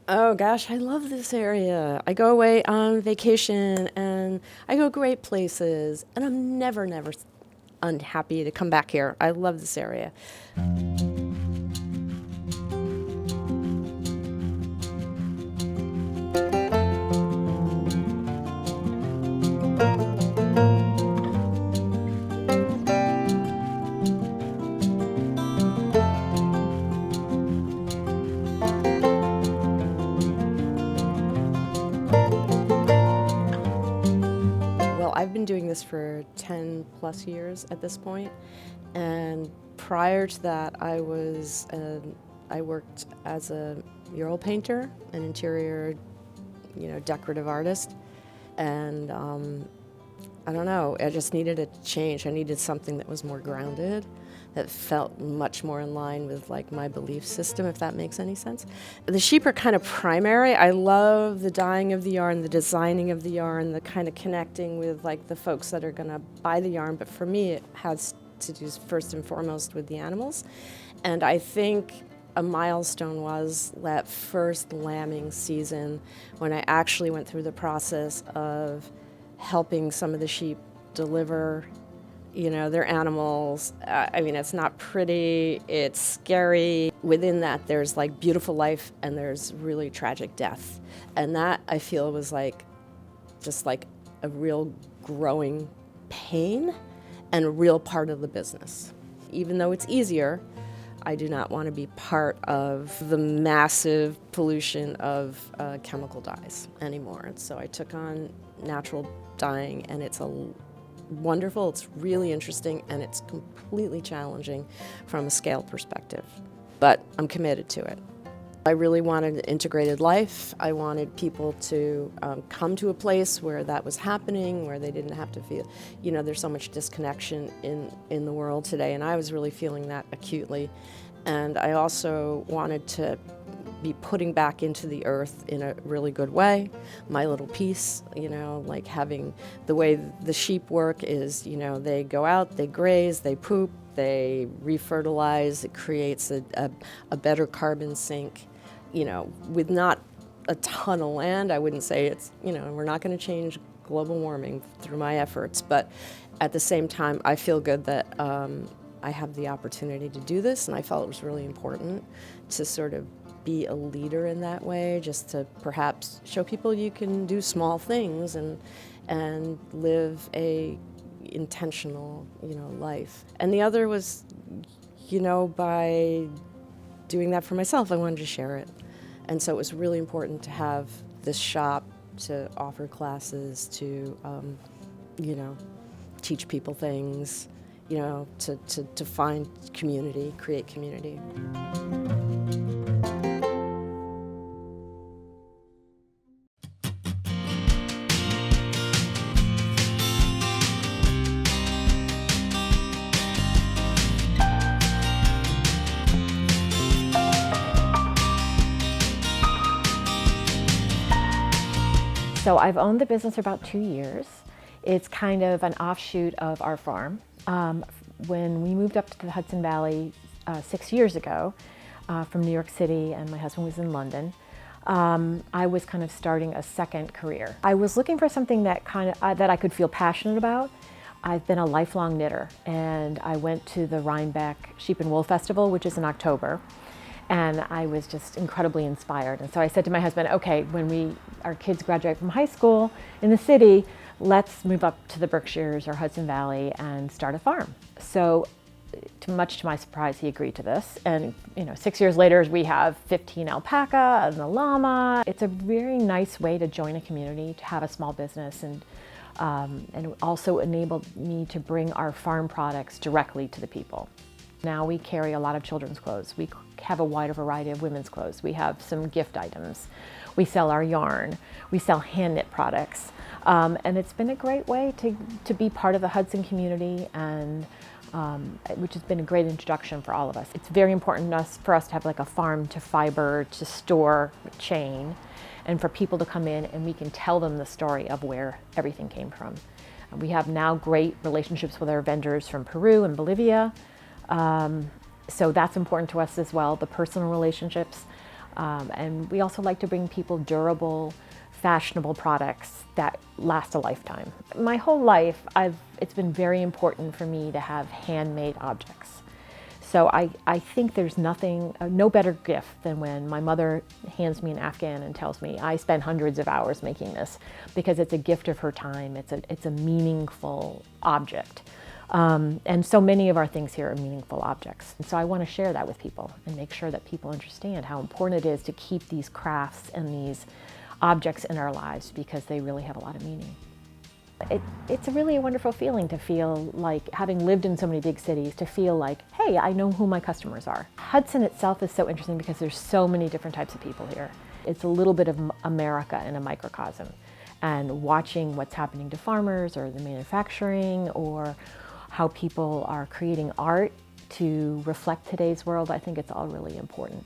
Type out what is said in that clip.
Oh gosh, I love this area. I go away on vacation and I go great places, and I'm never unhappy to come back here. I love this area. Well, I've been doing this for 10 plus years at this point, and prior to that, I worked as a mural painter, an interior, decorative artist, and I don't know, I just needed a change. I needed something that was more grounded, that felt much more in line with like my belief system, if that makes any sense. The sheep are kind of primary. I love the dyeing of the yarn, the designing of the yarn, the kind of connecting with like the folks that are gonna buy the yarn, but for me it has to do first and foremost with the animals. And I think a milestone was that first lambing season when I actually went through the process of helping some of the sheep deliver, their animals. I mean, it's not pretty, it's scary. Within that, there's like beautiful life and there's really tragic death. And that I feel was just like a real growing pain and a real part of the business. Even though it's easier, I do not want to be part of the massive pollution of chemical dyes anymore. And so I took on natural dyeing, and it's wonderful, it's really interesting, and it's completely challenging from a scale perspective. But I'm committed to it. I really wanted an integrated life. I wanted people to come to a place where that was happening, where they didn't have to feel, there's so much disconnection in the world today, and I was really feeling that acutely. And I also wanted to be putting back into the earth in a really good way, my little piece, like having the way the sheep work is, they go out, they graze, they poop, they refertilize, it creates a better carbon sink. With not a ton of land, I wouldn't say it's, we're not going to change global warming through my efforts, but at the same time, I feel good that I have the opportunity to do this, and I felt it was really important to sort of be a leader in that way, just to perhaps show people you can do small things and live a intentional, life. And the other was, by doing that for myself, I wanted to share it. And so it was really important to have this shop, to offer classes, to, teach people things, to find community, create community. So I've owned the business for about 2 years. It's kind of an offshoot of our farm. When we moved up to the Hudson Valley 6 years ago from New York City, and my husband was in London, I was kind of starting a second career. I was looking for something that that I could feel passionate about. I've been a lifelong knitter, and I went to the Rhinebeck Sheep and Wool Festival, which is in October. And I was just incredibly inspired. And so I said to my husband, okay, when our kids graduate from high school in the city, let's move up to the Berkshires or Hudson Valley and start a farm. So much to my surprise, he agreed to this. And 6 years later, we have 15 alpaca and a llama. It's a very nice way to join a community, to have a small business, and also enabled me to bring our farm products directly to the people. Now we carry a lot of children's clothes. We have a wider variety of women's clothes. We have some gift items. We sell our yarn. We sell hand knit products. And it's been a great way to be part of the Hudson community, and which has been a great introduction for all of us. It's very important for us to have like a farm to fiber to store chain, and for people to come in and we can tell them the story of where everything came from. We have now great relationships with our vendors from Peru and Bolivia. So that's important to us as well, the personal relationships. And we also like to bring people durable, fashionable products that last a lifetime. My whole life, it's been very important for me to have handmade objects. So I think there's no better gift than when my mother hands me an Afghan and tells me I spent hundreds of hours making this, because it's a gift of her time. It's a meaningful object. And so many of our things here are meaningful objects. And so I want to share that with people and make sure that people understand how important it is to keep these crafts and these objects in our lives, because they really have a lot of meaning. It's really a wonderful feeling to feel like, having lived in so many big cities, to feel like, hey, I know who my customers are. Hudson itself is so interesting because there's so many different types of people here. It's a little bit of America in a microcosm. And watching what's happening to farmers or the manufacturing, or how people are creating art to reflect today's world, I think it's all really important.